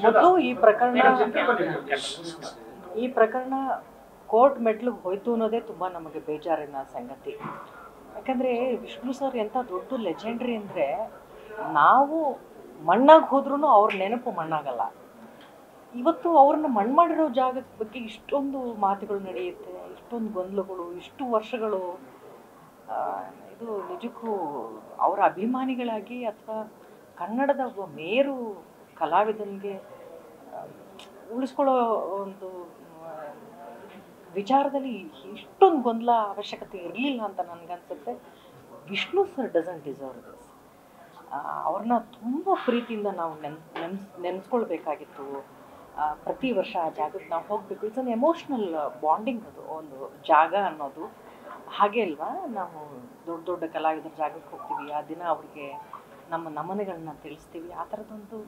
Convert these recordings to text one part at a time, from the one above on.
ಮೊದಲು ಈ ಪ್ರಕರಣ ಕೋರ್ಟ್ ಮೆಟ್ಲಿಗೆ ಹೋಯ್ತು ಅನ್ನೋದೇ ತುಂಬ ನಮಗೆ ಬೇಜಾರಿನ ಸಂಗತಿ. ಯಾಕಂದರೆ ವಿಷ್ಣು ಸರ್ ಎಂಥ ದೊಡ್ಡ ಲೆಜೆಂಡ್ರಿ ಅಂದರೆ, ನಾವು ಮಣ್ಣಾಗಿ ಹೋದ್ರೂ ಅವ್ರ ನೆನಪು ಮಣ್ಣಾಗಲ್ಲ. ಇವತ್ತು ಅವ್ರನ್ನ ಮಣ್ಣು ಮಾಡಿರೋ ಜಾಗದ ಬಗ್ಗೆ ಇಷ್ಟೊಂದು ಮಾತುಗಳು ನಡೆಯುತ್ತೆ, ಇಷ್ಟೊಂದು ಗೊಂದಲಗಳು, ಇಷ್ಟು ವರ್ಷಗಳು. ಇದು ನಿಜಕ್ಕೂ ಅವರ ಅಭಿಮಾನಿಗಳಾಗಿ ಅಥವಾ ಕನ್ನಡದ ಒಬ್ಬ ಮೇರು ಕಲಾವಿದನಿಗೆ ಉಳಿಸ್ಕೊಳ್ಳೋ ಒಂದು ವಿಚಾರದಲ್ಲಿ ಇಷ್ಟೊಂದು ಗೊಂದಲ ಅವಶ್ಯಕತೆ ಇರಲಿಲ್ಲ ಅಂತ ನನಗನ್ಸುತ್ತೆ. Vishnu sir doesn't deserve this. ಅವ್ರನ್ನ ತುಂಬ ಪ್ರೀತಿಯಿಂದ ನಾವು ನೆನೆಸ್ಕೊಳ್ಬೇಕಾಗಿತ್ತು. ಪ್ರತಿ ವರ್ಷ ಆ ಜಾಗಕ್ಕೆ ನಾವು ಹೋಗಬೇಕು. It's an emotional bonding. ಅದು ಒಂದು ಜಾಗ ಅನ್ನೋದು ಹಾಗೆ ಅಲ್ವಾ. ನಾವು ದೊಡ್ಡ ದೊಡ್ಡ ಕಲಾವಿದರ ಜಾಗಕ್ಕೆ ಹೋಗ್ತೀವಿ, ಆ ದಿನ ಅವ್ರಿಗೆ ನಮ್ಮ ನಮನಗಳನ್ನ ತಿಳಿಸ್ತೀವಿ. ಆ ಥರದೊಂದು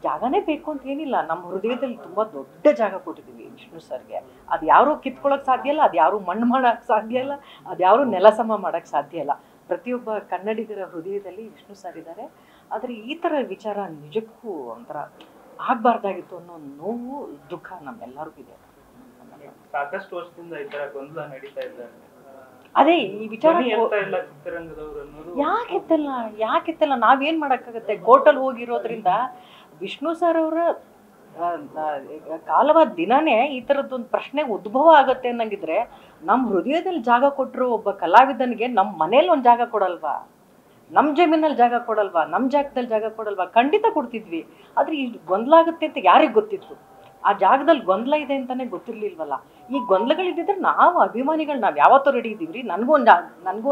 ಜಾಗನೇ ಬೇಕು ಅಂತ ಏನಿಲ್ಲ. ನಮ್ಮ ಹೃದಯದಲ್ಲಿ ತುಂಬ ದೊಡ್ಡ ಜಾಗ ಕೊಟ್ಟಿದ್ದೀವಿ ವಿಷ್ಣು ಸರ್ಗೆ. ಅದು ಯಾರೂ ಕಿತ್ಕೊಳ್ಳೋಕೆ ಸಾಧ್ಯ ಇಲ್ಲ, ಅದು ಯಾರೂ ಮಣ್ಣು ಮಾಡೋಕ್ಕೆ ಸಾಧ್ಯ ಇಲ್ಲ, ಅದು ಯಾರೂ ನೆಲಸಮ ಮಾಡೋಕ್ಕೆ ಸಾಧ್ಯ ಇಲ್ಲ. ಪ್ರತಿಯೊಬ್ಬ ಕನ್ನಡಿಗರ ಹೃದಯದಲ್ಲಿ ವಿಷ್ಣು ಸರ್ ಇದ್ದಾರೆ. ಆದರೆ ಈ ಥರ ವಿಚಾರ ನಿಜಕ್ಕೂ ಒಂಥರ ಆಗಬಾರ್ದಾಗಿತ್ತು ಅನ್ನೋ ನೋವು, ದುಃಖ ನಮ್ಮೆಲ್ಲರಿಗೂ ಇದೆ. ಸಾಕಷ್ಟು ವರ್ಷದಿಂದ ಈ ಥರ ಗೊಂದಲ ನಡೀತಾ ಇದ್ದಾರೆ. ಅದೇ ಈ ವಿಚಾರ ಯಾಕೆತ್ತಲ್ಲ ನಾವೇನು ಮಾಡೋಕ್ಕಾಗತ್ತೆ? ಕೋರ್ಟಲ್ಲಿ ಹೋಗಿರೋದ್ರಿಂದ ವಿಷ್ಣು ಸರ್ ಅವರ ಕಾಲವಾದ ದಿನನೇ ಈ ಥರದ್ದೊಂದು ಪ್ರಶ್ನೆ ಉದ್ಭವ ಆಗುತ್ತೆ ಅನ್ನಂಗಿದ್ರೆ, ನಮ್ಮ ಹೃದಯದಲ್ಲಿ ಜಾಗ ಕೊಟ್ಟರು ಒಬ್ಬ ಕಲಾವಿದನಿಗೆ ನಮ್ಮ ಮನೇಲಿ ಒಂದು ಜಾಗ ಕೊಡಲ್ವಾ? ನಮ್ಮ ಜಮೀನಲ್ಲಿ ಜಾಗ ಕೊಡಲ್ವಾ? ನಮ್ಮ ಜಾಗದಲ್ಲಿ ಜಾಗ ಕೊಡಲ್ವಾ? ಖಂಡಿತ ಕೊಡ್ತಿದ್ವಿ. ಆದರೆ ಈ ಗೊಂದಲ ಆಗುತ್ತೆ ಅಂತ ಯಾರಿಗೆ ಗೊತ್ತಿತ್ತು? ಆ ಜಾಗದಲ್ಲಿ ಗೊಂದಲ ಇದೆ ಅಂತಲೇ ಗೊತ್ತಿರಲಿಲ್ವಲ್ಲ. ಈ ಗೊಂದಲಗಳಿದ್ದಿದ್ರೆ ನಾವು ಅಭಿಮಾನಿಗಳು ನಾವು ಯಾವತ್ತೂ ರೆಡಿ ಇದ್ದೀವಿ. ನನಗೂ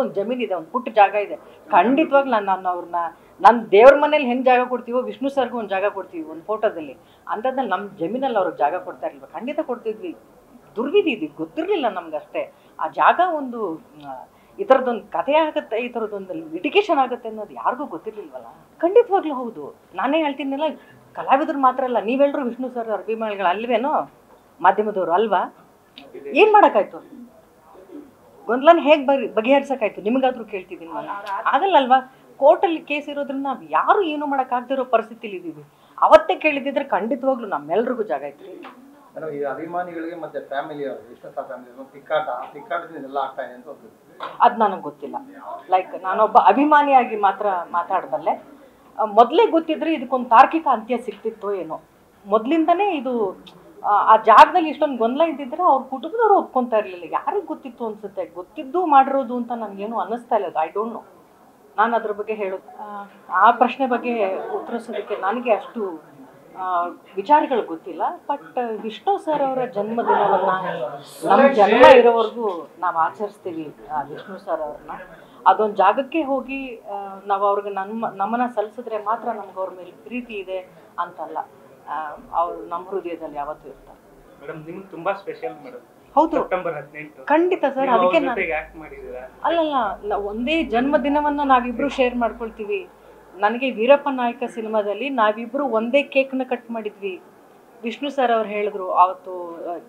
ಒಂದು ಜಮೀನಿದೆ, ಒಂದು ಪುಟ್ಟ ಜಾಗ ಇದೆ. ಖಂಡಿತವಾಗ್ಲೂ ನಾನು ಅವ್ರನ್ನ ನನ್ನ ದೇವ್ರ ಮನೇಲಿ ಹೆಂಗೆ ಜಾಗ ಕೊಡ್ತೀವೋ ವಿಷ್ಣು ಸರ್ಗೂ ಒಂದು ಜಾಗ ಕೊಡ್ತೀವಿ ಒಂದು ಫೋಟೋದಲ್ಲಿ. ಅಂಥದ್ದಲ್ಲಿ ನಮ್ಮ ಜಮೀನಲ್ಲಿ ಅವ್ರಿಗೆ ಜಾಗ ಕೊಡ್ತಾ ಇರಲಿಲ್ಲ. ಖಂಡಿತ ಕೊಡ್ತಿದ್ವಿ. ದುರ್ವಿಧಿ ಇದು ಗೊತ್ತಿರಲಿಲ್ಲ ನಮಗಷ್ಟೇ. ಆ ಜಾಗ ಒಂದು ಈ ಥರದೊಂದು ಕಥೆ ಆಗುತ್ತೆ, ಈ ಥರದ್ದೊಂದು ಲಿಟಿಗೇಷನ್ ಆಗುತ್ತೆ ಅನ್ನೋದು ಯಾರಿಗೂ ಗೊತ್ತಿರಲಿಲ್ವಲ್ಲ. ಖಂಡಿತವಾಗ್ಲೂ ಹೌದು. ನಾನೇ ಹೇಳ್ತೀನಲ್ಲ, ಕಲಾವಿದರು ಮಾತ್ರ ಅಲ್ಲ, ನೀವೆಲ್ಲರೂ ವಿಷ್ಣು ಸರ್ ಅಭಿಮಾನಿಗಳು ಅಲ್ವೇನೋ? ಮಾಧ್ಯಮದವರು ಅಲ್ವಾ? ಏನು ಮಾಡೋಕ್ಕಾಯ್ತು? ಗೊಂದಲನ ಹೇಗೆ ಬಗೆಹರಿಸೋಕ್ಕಾಯ್ತು? ನಿಮಗಾದ್ರೂ ಕೇಳ್ತಿದ್ದೀನಿ ನಾನು. ಆಗಲ್ಲಲ್ವಾ? ಕೋರ್ಟಲ್ಲಿ ಕೇಸ್ ಇರೋದ್ರಿಂದ ನಾವು ಯಾರು ಏನೂ ಮಾಡೋಕ್ಕಾಗದಿರೋ ಪರಿಸ್ಥಿತಿಲಿ ಇದ್ದೀವಿ. ಅವತ್ತೇ ಕೇಳಿದ್ದಿದ್ರೆ ಖಂಡಿತವಾಗ್ಲೂ ನಮ್ಮೆಲ್ರಿಗೂ ಜಾಗ ಇತ್ತು. ಈ ಅಭಿಮಾನಿಗಳಿಗೆ ಮತ್ತೆ ಫ್ಯಾಮಿಲಿಯವರು ವಿಷ್ಣು ಸರ್ ಫ್ಯಾಮಿಲಿ ತಿಕ್ಕಾಟದಿಂದ ಎಲ್ಲ ಆಗ್ತಾ ಇದೆ ಅಂತ ಅದು ನನಗೆ ಗೊತ್ತಿಲ್ಲ. ಲೈಕ್ ನಾನೊಬ್ಬ ಅಭಿಮಾನಿಯಾಗಿ ಮಾತ್ರ ಮಾತಾಡಬಲ್ಲೆ. ಮೊದಲೇ ಗೊತ್ತಿದ್ರೆ ಇದಕ್ಕೊಂದು ತಾರ್ಕಿಕ ಅಂತ್ಯ ಸಿಗ್ತಿತ್ತೋ ಏನೋ. ಮೊದಲಿಂದನೇ ಇದು ಆ ಜಾಗದಲ್ಲಿ ಇಷ್ಟೊಂದು ಗೊಂದಲ ಇದ್ದಿದ್ರೆ ಅವ್ರ ಕುಟುಂಬದವರು ಒಪ್ಕೊತಾ ಇರಲಿಲ್ಲ. ಯಾರಿಗೆ ಗೊತ್ತಿತ್ತು ಅನ್ಸುತ್ತೆ? ಗೊತ್ತಿದ್ದು ಮಾಡಿರೋದು ಅಂತ ನನಗೇನು ಅನ್ನಿಸ್ತಾ ಇಲ್ಲ. I don't know. ನಾನು ಅದ್ರ ಬಗ್ಗೆ ಹೇಳೋದು, ಆ ಪ್ರಶ್ನೆ ಬಗ್ಗೆ ಉತ್ತರಿಸೋದಕ್ಕೆ ನನಗೆ ಅಷ್ಟು ವಿಚಾರಗಳು ಗೊತ್ತಿಲ್ಲ. ಬಟ್ ವಿಷ್ಣು ಸರ್ ಅವರ ಜನ್ಮದಿನವನ್ನು ನಮ್ಮ ಜನ್ಮ ಇರೋವರೆಗೂ ನಾವು ಆಚರಿಸ್ತೀವಿ. ವಿಷ್ಣು ಸರ್ ಅವ್ರನ್ನ ಅದೊಂದು ಜಾಗಕ್ಕೆ ಹೋಗಿ ನಾವು ಅವ್ರಿಗೆ ನಮ್ಮನ್ನ ಸಲ್ಲಿಸಿದ್ರೆ ಮಾತ್ರ ನಮ್ಗೆ ಅವ್ರ ಮೇಲೆ ಪ್ರೀತಿ ಇದೆ ಅಂತಲ್ಲ. ಅವ್ರು ನಮ್ಮ ಹೃದಯದಲ್ಲಿ ಯಾವತ್ತೂ ಇರ್ತಾರೆ. ಹೌದು, ಖಂಡಿತ ಸರ್. ಅದಕ್ಕೆ ಅಲ್ಲಲ್ಲ, ಒಂದೇ ಜನ್ಮದಿನವನ್ನು ನಾವಿಬ್ರು ಶೇರ್ ಮಾಡ್ಕೊಳ್ತೀವಿ. ನನಗೆ ವೀರಪ್ಪ ನಾಯಕ ಸಿನಿಮಾದಲ್ಲಿ ನಾವಿಬ್ಬರು ಒಂದೇ ಕೇಕ್ನ ಕಟ್ ಮಾಡಿದ್ವಿ. ವಿಷ್ಣು ಸರ್ ಅವ್ರು ಹೇಳಿದ್ರು ಅವತ್ತು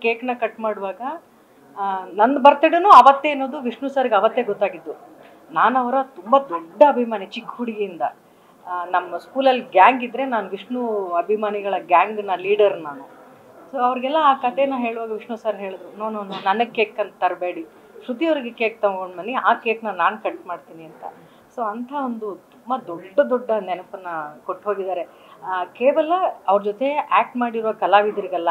ಕೇಕ್ನ ಕಟ್ ಮಾಡುವಾಗ ನನ್ನ ಬರ್ತ್ಡೇನೂ ಅವತ್ತೇ ಅನ್ನೋದು ವಿಷ್ಣು ಸರ್ಗೆ ಅವತ್ತೇ ಗೊತ್ತಾಗಿದ್ದು. ನಾನು ಅವರ ತುಂಬ ದೊಡ್ಡ ಅಭಿಮಾನಿ ಚಿಕ್ಕ ಹುಡುಗಿಯಿಂದ. ನಮ್ಮ ಸ್ಕೂಲಲ್ಲಿ ಗ್ಯಾಂಗ್ ಇದ್ದರೆ ನಾನು ವಿಷ್ಣು ಅಭಿಮಾನಿಗಳ ಗ್ಯಾಂಗ್ನ ಲೀಡರ್ ನಾನು. ಸೊ ಅವ್ರಿಗೆಲ್ಲ ಆ ಕಥೆನ ಹೇಳುವಾಗ ವಿಷ್ಣು ಸರ್ ಹೇಳಿದ್ರು, ನೋ ನನಗೆ ಕೇಕ್ ಅಂತ ತರಬೇಡಿ, ಶ್ರುತಿಯವ್ರಿಗೆ ಕೇಕ್ ತೊಗೊಂಡು ಬನ್ನಿ, ಆ ಕೇಕ್ನ ನಾನು ಕಟ್ ಮಾಡ್ತೀನಿ ಅಂತ. ಸೊ ಅಂಥ ಒಂದು ತುಂಬ ದೊಡ್ಡ ನೆನಪನ್ನು ಕೊಟ್ಟು ಹೋಗಿದ್ದಾರೆ. ಕೇವಲ ಅವ್ರ ಜೊತೆ ಆ್ಯಕ್ಟ್ ಮಾಡಿರೋ ಕಲಾವಿದರಿಗಲ್ಲ,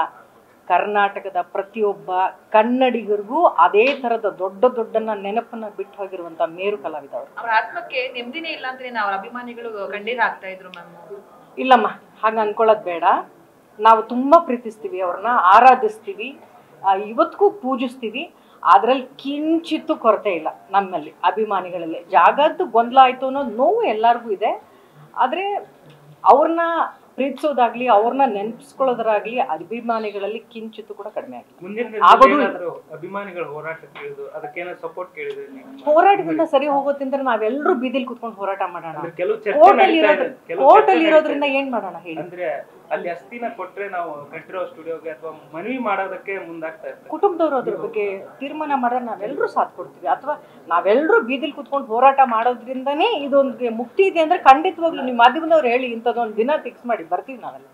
ಕರ್ನಾಟಕದ ಪ್ರತಿಯೊಬ್ಬ ಕನ್ನಡಿಗರಿಗೂ ಅದೇ ಥರದ ದೊಡ್ಡ ನೆನಪನ್ನು ಬಿಟ್ಟು ಹೋಗಿರುವಂಥ ಮೇರು ಕಲಾವಿದ ಅವರು. ಅವ್ರ ಆತ್ಮಕ್ಕೆ ನೆಮ್ಮದಿನೇ ಇಲ್ಲ ಅಂದ್ರೆ ಅವ್ರ ಅಭಿಮಾನಿಗಳು ಕಣ್ಣೀರು ಹಾಕ್ತಾ ಇದ್ರು ಮ್ಯಾಮ್. ಇಲ್ಲಮ್ಮ, ಹಾಗೆ ಅನ್ಕೊಳ್ಳೋದು ಬೇಡ. ನಾವು ತುಂಬ ಪ್ರೀತಿಸ್ತೀವಿ, ಅವ್ರನ್ನ ಆರಾಧಿಸ್ತೀವಿ, ಇವತ್ತಿಗೂ ಪೂಜಿಸ್ತೀವಿ. ಅದರಲ್ಲಿ ಕಿಂಚಿತ್ತು ಕೊರತೆ ಇಲ್ಲ ನಮ್ಮಲ್ಲಿ ಅಭಿಮಾನಿಗಳಲ್ಲಿ. ಜಾಗದ್ದು ಗೊಂದಲ ಆಯಿತು ಅನ್ನೋ ನೋವು ಎಲ್ಲರಿಗೂ ಇದೆ. ಆದರೆ ಅವ್ರನ್ನ ಪ್ರೀತಿಸೋದಾಗ್ಲಿ, ಅವ್ರನ್ನ ನೆನಪಿಸ್ಕೊಳ್ಳೋದಾಗ್ಲಿ ಅಭಿಮಾನಿಗಳಲ್ಲಿ ಕಿಂಚಿತ್ತು ಕೂಡ ಕಡಿಮೆ ಆಗಿದೆ. ಹೋರಾಟದಿಂದ ಸರಿ ಹೋಗೋದ್ರಿಂದ ನಾವೆಲ್ಲರೂ ಬೀದಿಲಿ ಕುತ್ಕೊಂಡು ಹೋರಾಟ ಮಾಡೋಣ. ಕೋರ್ಟಲ್ಲಿ ಇರೋದ್ರಿಂದ ಏನ್ ಮಾಡೋಣ ಹೇಳಿ? ಅಲ್ಲಿ ಅಸ್ತಿನ ಕೊಟ್ರೆ ನಾವು ಕಟ್ಟಿರೋ ಸ್ಟುಡಿಯೋಗೆ ಅಥವಾ ಮನವಿ ಮಾಡೋದಕ್ಕೆ ಮುಂದಾಗ್ತಾ ಇರ್ತಾರೆ. ಕುಟುಂಬದವರು ಅದ್ರ ಬಗ್ಗೆ ತೀರ್ಮಾನ ಮಾಡಿದ್ರೆ ನಾವೆಲ್ಲರೂ ಸಾಥ್ ಕೊಡ್ತೀವಿ. ಅಥವಾ ನಾವೆಲ್ಲರೂ ಬೀದಿಲಿ ಕುತ್ಕೊಂಡು ಹೋರಾಟ ಮಾಡೋದ್ರಿಂದನೇ ಇದೊಂದು ಮುಕ್ತಿ ಇದೆ ಅಂದ್ರೆ ಖಂಡಿತವಾಗ್ಲೂ ನಿಮ್ಮ ಮಾಧ್ಯಮದವ್ರು ಹೇಳಿ ಇಂಥದ್ದೊಂದು ದಿನ ಫಿಕ್ಸ್ ಮಾಡಿ ಬರ್ತೀವಿ ನಾವೆಲ್ಲ.